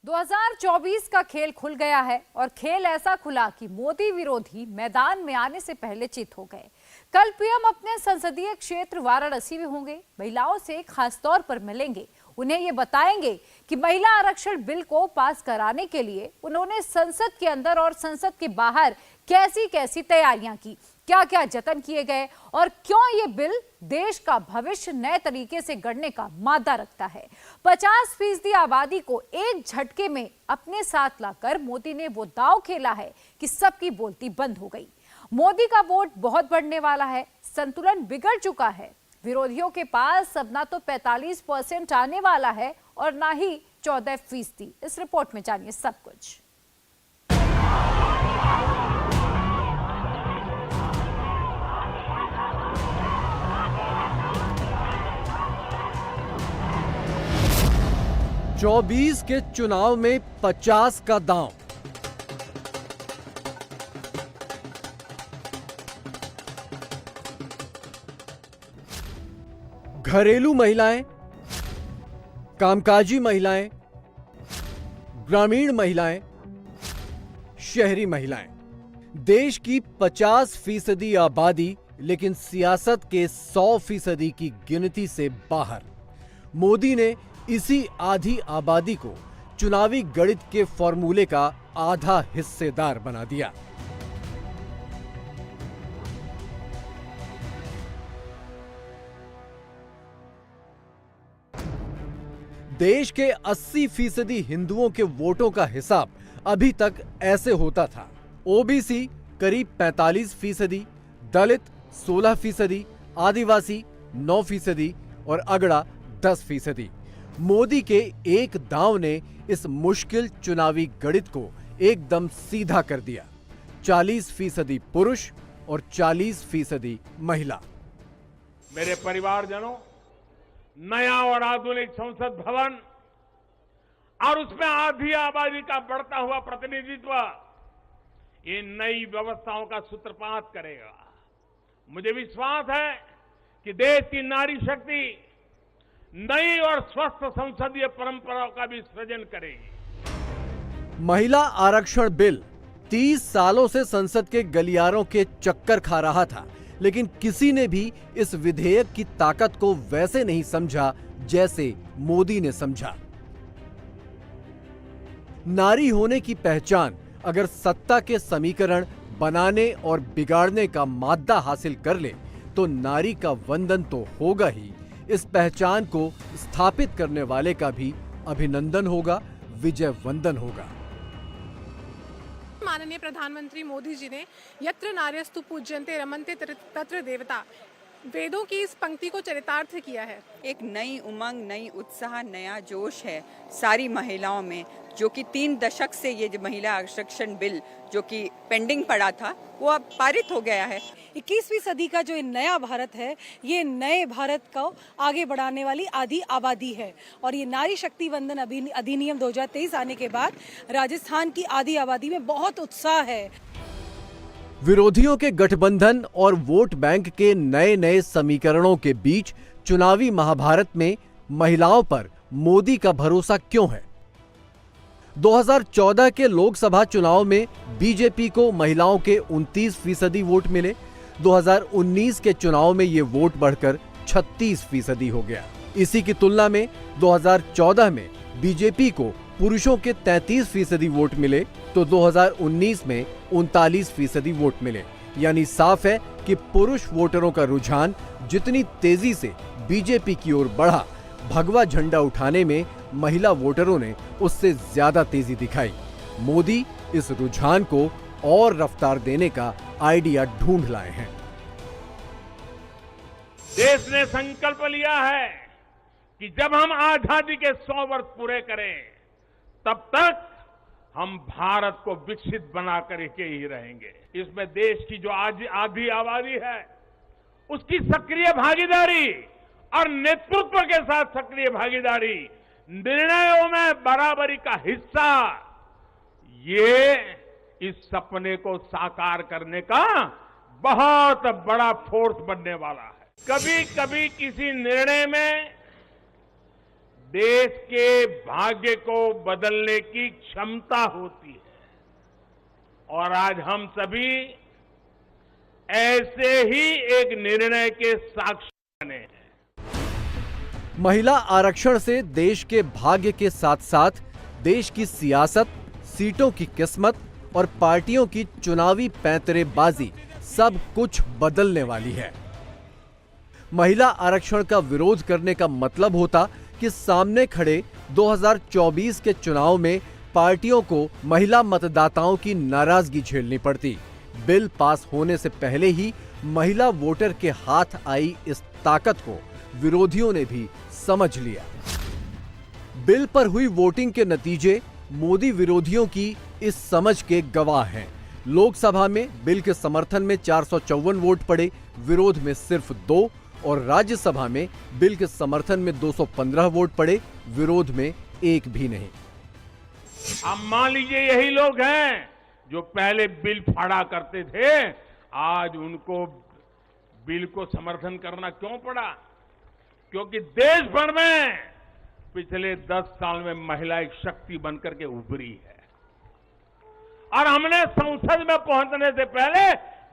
2024 का खेल खुल गया है और खेल ऐसा खुला कि मोदी विरोधी मैदान में आने से पहले चित हो गए। कल पीएम अपने संसदीय क्षेत्र वाराणसी में होंगे, महिलाओं से खास तौर पर मिलेंगे, उन्हें ये बताएंगे कि महिला आरक्षण बिल को पास कराने के लिए उन्होंने संसद के अंदर और संसद के बाहर कैसी कैसी तैयारियां की, क्या क्या जतन किए गए और क्यों ये बिल देश का भविष्य नए तरीके से गढ़ने का मादा रखता है। 50% आबादी को एक झटके में अपने साथ लाकर मोदी ने वो दांव खेला है कि सबकी बोलती बंद हो गई। मोदी का वोट बहुत बढ़ने वाला है, संतुलन बिगड़ चुका है। विरोधियों के पास अब ना तो 45% आने वाला है और ना ही 14%। इस रिपोर्ट में जानिए सब कुछ। चौबीस के चुनाव में 50 का दांव। घरेलू महिलाएं, कामकाजी महिलाएं, ग्रामीण महिलाएं, शहरी महिलाएं, देश की 50% आबादी लेकिन सियासत के 100% की गिनती से बाहर। मोदी ने इसी आधी आबादी को चुनावी गणित के फॉर्मूले का आधा हिस्सेदार बना दिया। देश के 80% हिंदुओं के वोटों का हिसाब अभी तक ऐसे होता था। ओबीसी करीब 45%, दलित 16%, आदिवासी 9% और अगड़ा 10%। मोदी के एक दांव ने इस मुश्किल चुनावी गणित को एकदम सीधा कर दिया। 40% पुरुष और 40% महिला। मेरे परिवारजनों, नया और आधुनिक संसद भवन और उसमें आधी आबादी का बढ़ता हुआ प्रतिनिधित्व ये नई व्यवस्थाओं का सूत्रपात करेगा। मुझे विश्वास है कि देश की नारी शक्ति नई और स्वस्थ संसदीय परंपराओं का भी सृजन करेगी। महिला आरक्षण बिल 30 सालों से संसद के गलियारों के चक्कर खा रहा था, लेकिन किसी ने भी इस विधेयक की ताकत को वैसे नहीं समझा जैसे मोदी ने समझा। नारी होने की पहचान अगर सत्ता के समीकरण बनाने और बिगाड़ने का मादा हासिल कर ले तो नारी का वंदन तो होगा ही, इस पहचान को स्थापित करने वाले का भी अभिनंदन होगा, विजय वंदन होगा। माननीय प्रधानमंत्री मोदी जी ने यत्र नार्यस्तु पूज्यन्ते रमन्ते तत्र देवता वेदों की इस पंक्ति को चरितार्थ किया है। एक नई उमंग, नई उत्साह, नया जोश है सारी महिलाओं में, जो कि 3 दशक से ये जो महिला आरक्षण बिल जो कि पेंडिंग पड़ा था वो अब पारित हो गया है। 21वीं सदी का जो नया भारत है, ये नए भारत को आगे बढ़ाने वाली आधी आबादी है और ये नारी शक्ति वंदन अधिनियम 2023 आने के बाद राजस्थान की आधी आबादी में बहुत उत्साह है। विरोधियों के गठबंधन और वोट बैंक के नए नए समीकरणों के बीच चुनावी महाभारत में महिलाओं पर मोदी का भरोसा क्यों है? 2014 के लोकसभा चुनाव में बीजेपी को महिलाओं के 29% वोट मिले। 2019 के चुनाव में ये वोट बढ़कर 36% हो गया। इसी की तुलना में 2014 में बीजेपी को पुरुषों के 33% वोट मिले तो 2019 में 39% वोट मिले। यानी साफ है कि पुरुष वोटरों का रुझान जितनी तेजी से बीजेपी की ओर बढ़ा, भगवा झंडा उठाने में महिला वोटरों ने उससे ज्यादा तेजी दिखाई। मोदी इस रुझान को और रफ्तार देने का आइडिया ढूंढ लाए हैं। देश ने संकल्प लिया है कि जब हम आजादी के 100 वर्ष पूरे करें तब तक हम भारत को विकसित बना करके ही रहेंगे। इसमें देश की जो आधी आबादी है उसकी सक्रिय भागीदारी और नेतृत्व के साथ सक्रिय भागीदारी, निर्णयों में बराबरी का हिस्सा, ये इस सपने को साकार करने का बहुत बड़ा फोर्स बनने वाला है। कभी कभी किसी निर्णय में देश के भाग्य को बदलने की क्षमता होती है और आज हम सभी ऐसे ही एक निर्णय के साक्षी बने हैं। महिला आरक्षण से देश के भाग्य के साथ साथ देश की सियासत, सीटों की किस्मत और पार्टियों की चुनावी पैंतरेबाजी सब कुछ बदलने वाली है। महिला आरक्षण का विरोध करने का मतलब होता कि सामने खड़े 2024 के चुनाव में पार्टियों को महिला मतदाताओं की नाराजगी झेलनी पड़ती। बिल पास होने से पहले ही महिला वोटर के हाथ आई इस ताकत को विरोधियों ने भी समझ लिया। बिल पर हुई वोटिंग के नतीजे मोदी विरोधियों की इस समझ के गवाह हैं। लोकसभा में बिल के समर्थन में 454 वोट पड़े, विरोध में सिर्फ 2 और राज्यसभा में बिल के समर्थन में 215 वोट पड़े, विरोध में एक भी नहीं। अब मान लीजिए यही लोग हैं जो पहले बिल फाड़ा करते थे, आज उनको बिल को समर्थन करना क्यों पड़ा? क्योंकि देश भर में पिछले 10 साल में महिला एक शक्ति बनकर के उभरी है और हमने संसद में पहुंचने से पहले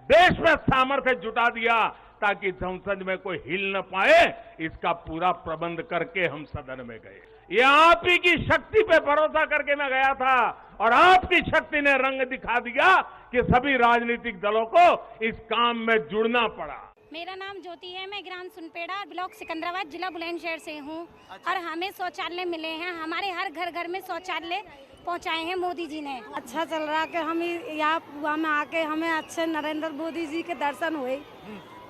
देश में सामर्थ्य जुटा दिया ताकि संसद में कोई हिल न पाए। इसका पूरा प्रबंध करके हम सदन में गए। ये आप ही की शक्ति पे भरोसा करके मैं गया था और आपकी शक्ति ने रंग दिखा दिया कि सभी राजनीतिक दलों को इस काम में जुड़ना पड़ा। मेरा नाम ज्योति है, मैं ग्राम सुनपेड़ा ब्लॉक सिकंदराबाद जिला बुलंदशहर से हूँ। और हमें शौचालय मिले हैं, हमारे हर घर घर में शौचालय पहुँचाए हैं मोदी जी ने। अच्छा चल रहा कि हम यहाँ में आके हमें अच्छे नरेंद्र मोदी जी के दर्शन हुए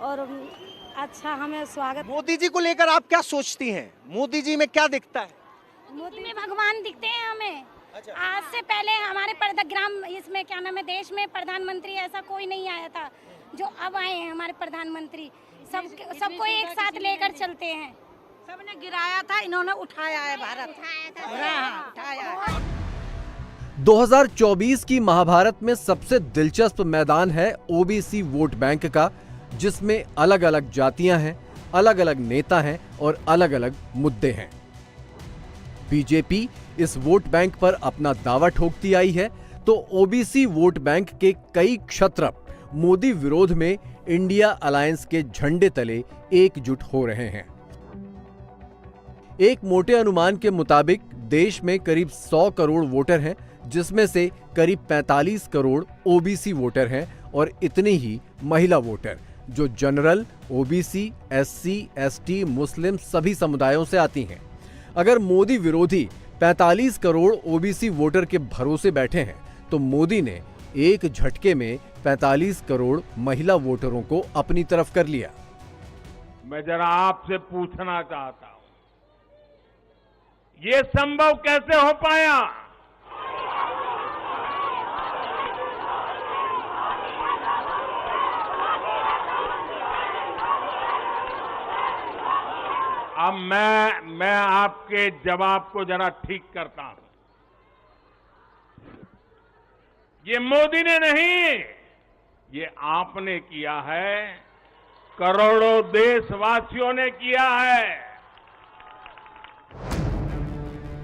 और अच्छा हमें स्वागत। मोदी जी को लेकर आप क्या सोचती हैं? मोदी जी में क्या दिखता है? मोदी में भगवान दिखते हैं हमें। आज से पहले हमारे ग्राम इसमें क्या नाम है, देश में प्रधानमंत्री ऐसा कोई नहीं आया था जो अब आए हैं हमारे प्रधानमंत्री। सबको एक साथ लेकर चलते हैं। सबने गिराया था, इन्होंने उठाया है भारत। उठाया। 2024 की महाभारत में सबसे दिलचस्प मैदान है ओबीसी वोट बैंक का, जिसमें अलग अलग जातियां हैं, अलग अलग नेता हैं और अलग अलग मुद्दे हैं। बीजेपी इस वोट बैंक पर अपना दावा ठोकती आई है तो ओबीसी वोट बैंक के कई क्षत्रप मोदी विरोध में इंडिया अलायंस के झंडे तले एकजुट हो रहे हैं। एक मोटे अनुमान के मुताबिक देश में करीब 100 करोड़ वोटर हैं, जिसमें से करीब 45 करोड़ ओबीसी वोटर हैं और इतने ही महिला वोटर जो जनरल, ओबीसी, एससी, एसटी, मुस्लिम सभी समुदायों से आती हैं। अगर मोदी विरोधी 45 करोड़ ओबीसी वोटर के भरोसे बैठे हैं तो मोदी ने एक झटके में 45 करोड़ महिला वोटरों को अपनी तरफ कर लिया। मैं जरा आपसे पूछना चाहता हूं, ये संभव कैसे हो पाया? अब मैं आपके जवाब को जरा ठीक करता हूं। ये मोदी ने नहीं, ये आपने किया है, करोड़ों देशवासियों ने किया है।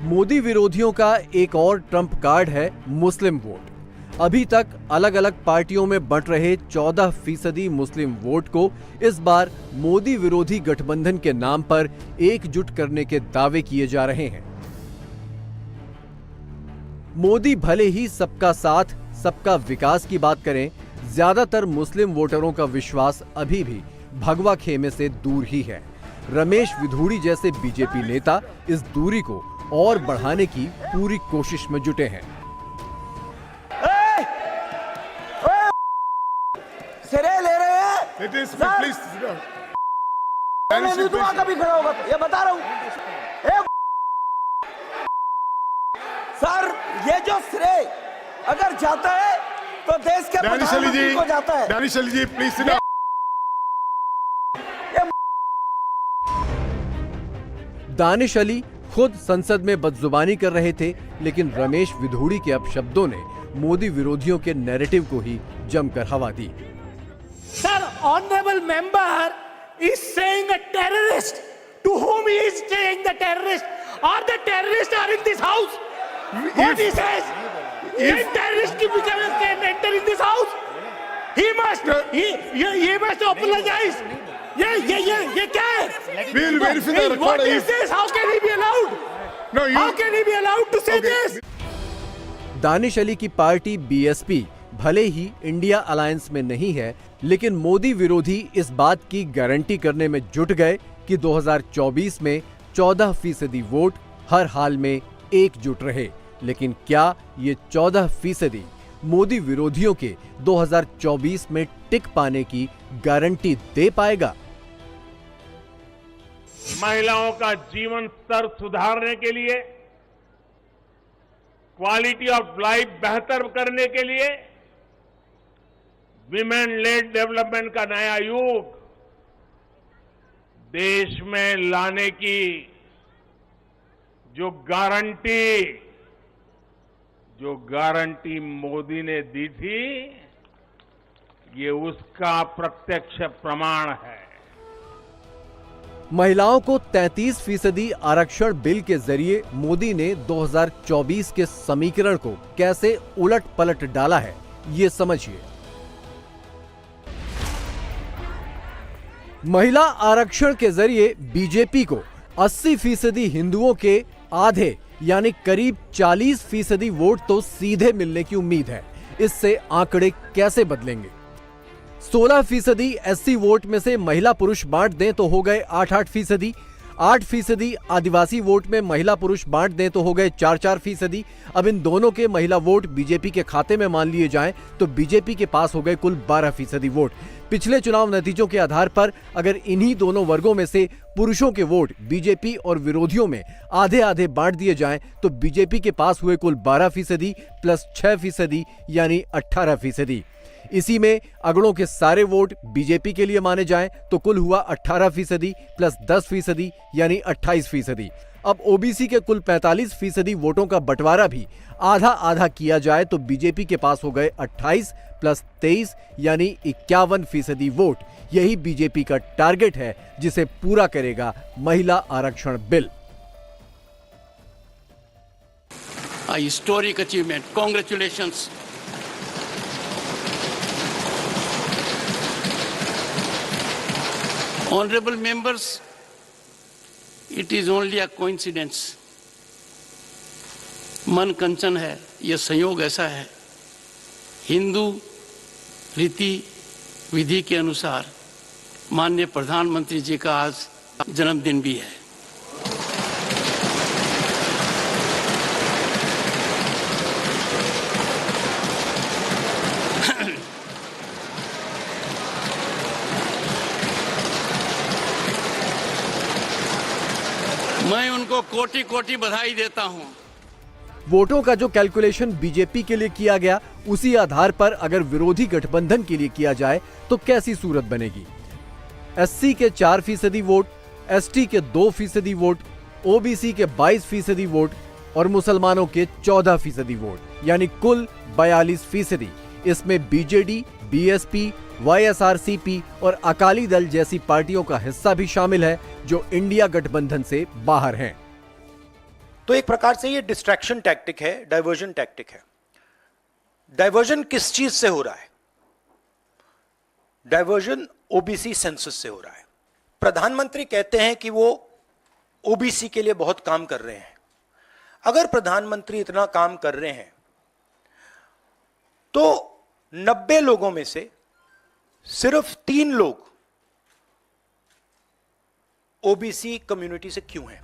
मोदी विरोधियों का एक और ट्रम्प कार्ड है मुस्लिम वोट। अभी तक अलग अलग पार्टियों में बंट रहे 14% मुस्लिम वोट को इस बार मोदी विरोधी गठबंधन के नाम पर एकजुट करने के दावे किए जा रहे हैं। मोदी भले ही सबका साथ, सबका विकास की बात करें, ज्यादातर मुस्लिम वोटरों का विश्वास अभी भी भगवा खेमे से दूर ही है। रमेश विधूड़ी जैसे बीजेपी नेता इस दूरी को और बढ़ाने की पूरी कोशिश में जुटे हैं। सिरे ले रहे हैं। प्लीज मैं नहीं दूंगा कभी खड़ा होगा, ये बता रहा हूं। सर, ये जो श्रेय अगर जाता है तो देश के प्रधानमंत्री को जाता है। दानिश अली जी प्लीज। दानिश अली खुद संसद में बदजुबानी कर रहे थे, लेकिन रमेश विधूड़ी के अपशब्दों ने मोदी विरोधियों के नैरेटिव को ही जमकर हवा दी। Sir, honorable member is saying a terrorist. To whom he is saying the terrorist? or the terrorists are in this house. What he says? If terrorists can enter in this house, he must apologize. ये क्या है? We'll verify the record. What is this? How can he be allowed? No, you. How can he be allowed to say this? Danish Ali की party BSP भले ही India alliance में नहीं है, लेकिन मोदी विरोधी इस बात की गारंटी करने में जुट गए कि 2024 में 14% वोट हर हाल में एकजुट रहे। लेकिन क्या ये 14% मोदी विरोधियों के 2024 में टिक पाने की गारंटी दे पाएगा? महिलाओं का जीवन स्तर सुधारने के लिए, क्वालिटी ऑफ लाइफ बेहतर करने के लिए, विमेन लेड डेवलपमेंट का नया युग देश में लाने की जो गारंटी मोदी ने दी थी, ये उसका प्रत्यक्ष प्रमाण है। महिलाओं को 33% आरक्षण बिल के जरिए मोदी ने 2024 के समीकरण को कैसे उलट पलट डाला है, ये समझिए। महिला आरक्षण के जरिए बीजेपी को 80% हिंदुओं के आधे यानी करीब 40% वोट तो सीधे मिलने की उम्मीद है। इससे आंकड़े कैसे बदलेंगे? 16% एससी वोट में से महिला पुरुष बांट दें तो हो गए 8%, 8% आदिवासी वोट में महिला पुरुष बांट दें तो हो गए 4%। अब इन दोनों के महिला वोट बीजेपी के खाते में मान लिए जाएं तो बीजेपी के पास हो गए कुल 12% वोट। पिछले चुनाव नतीजों के आधार पर अगर इन्हीं दोनों वर्गों में से पुरुषों के वोट बीजेपी और विरोधियों में आधे आधे बांट दिए जाएं तो बीजेपी के पास हुए कुल 12% प्लस 6% यानी 18%। इसी में अगड़ों के सारे वोट बीजेपी के लिए माने जाएं तो कुल हुआ 18% प्लस 10% यानी 28%। अब ओबीसी के कुल 45% वोटों का बंटवारा भी आधा आधा किया जाए तो बीजेपी के पास हो गए 28 प्लस 23 यानी 51% वोट। यही बीजेपी का टारगेट है जिसे पूरा करेगा महिला आरक्षण bill. Historic achievement, congratulations. Honorable members, it is only a coincidence. मन कंचन है, यह संयोग ऐसा है। हिंदू रीति विधि के अनुसार माननीय प्रधानमंत्री जी का आज जन्मदिन भी है। मैं उनको कोटि कोटि बधाई देता हूं। वोटों का जो कैलकुलेशन बीजेपी के लिए किया गया, उसी आधार पर अगर विरोधी गठबंधन के लिए किया जाए तो कैसी सूरत बनेगी? एससी के 4% वोट, एसटी के 2% वोट, ओबीसी के 22% वोट और मुसलमानों के 14% वोट, यानी कुल 42%। इसमें बीजेडी, बीएसपी, वाईएसआरसीपी और अकाली दल जैसी पार्टियों का हिस्सा भी शामिल है जो इंडिया गठबंधन से बाहर हैं। तो एक प्रकार से ये डिस्ट्रैक्शन टैक्टिक है, डाइवर्जन टैक्टिक है। डाइवर्जन किस चीज से हो रहा है? डाइवर्जन ओबीसी सेंसस से हो रहा है। प्रधानमंत्री कहते हैं कि वो ओबीसी के लिए बहुत काम कर रहे हैं। अगर प्रधानमंत्री इतना काम कर रहे हैं तो 90 लोगों में से सिर्फ 3 लोग ओबीसी कम्युनिटी से क्यों हैं?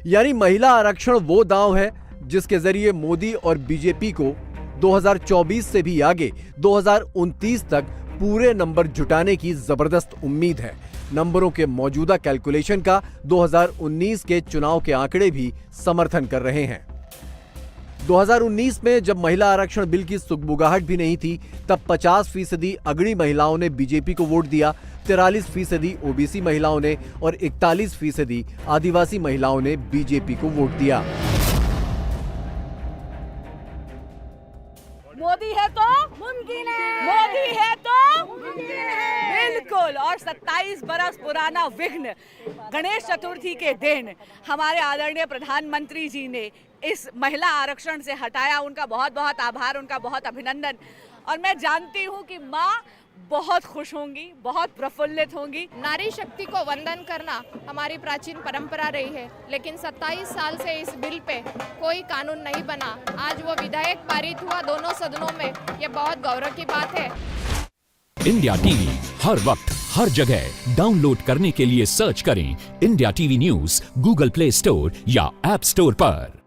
यानी महिला आरक्षण वो दांव है जिसके जरिए मोदी और बीजेपी को 2024 से भी आगे 2029 तक पूरे नंबर जुटाने की जबरदस्त उम्मीद है। नंबरों के मौजूदा कैलकुलेशन का 2019 के चुनाव के आंकड़े भी समर्थन कर रहे हैं। 2019 में जब महिला आरक्षण बिल की सुगबुगाहट भी नहीं थी, तब 50% अगड़ी महिलाओं ने बीजेपी को वोट दिया, 43% ओबीसी महिलाओं ने और 41% आदिवासी महिलाओं ने बीजेपी को वोट दिया। मोदी है तो मुमकिन है, मोदी है तो मुमकिन है, बिल्कुल। और 27 बरस पुराना विघ्न गणेश चतुर्थी के दिन हमारे आदरणीय प्रधानमंत्री जी ने इस महिला आरक्षण से हटाया। उनका बहुत बहुत आभार, उनका बहुत अभिनंदन। और मैं जानती हूँ कि माँ बहुत खुश होंगी, बहुत प्रफुल्लित होंगी। नारी शक्ति को वंदन करना हमारी प्राचीन परंपरा रही है, लेकिन 27 साल से इस बिल पे कोई कानून नहीं बना। आज वो विधेयक पारित हुआ दोनों सदनों में, ये बहुत गौरव की बात है। इंडिया टीवी हर वक्त हर जगह डाउनलोड करने के लिए सर्च करें India TV news Google play store या ऐप स्टोर पर।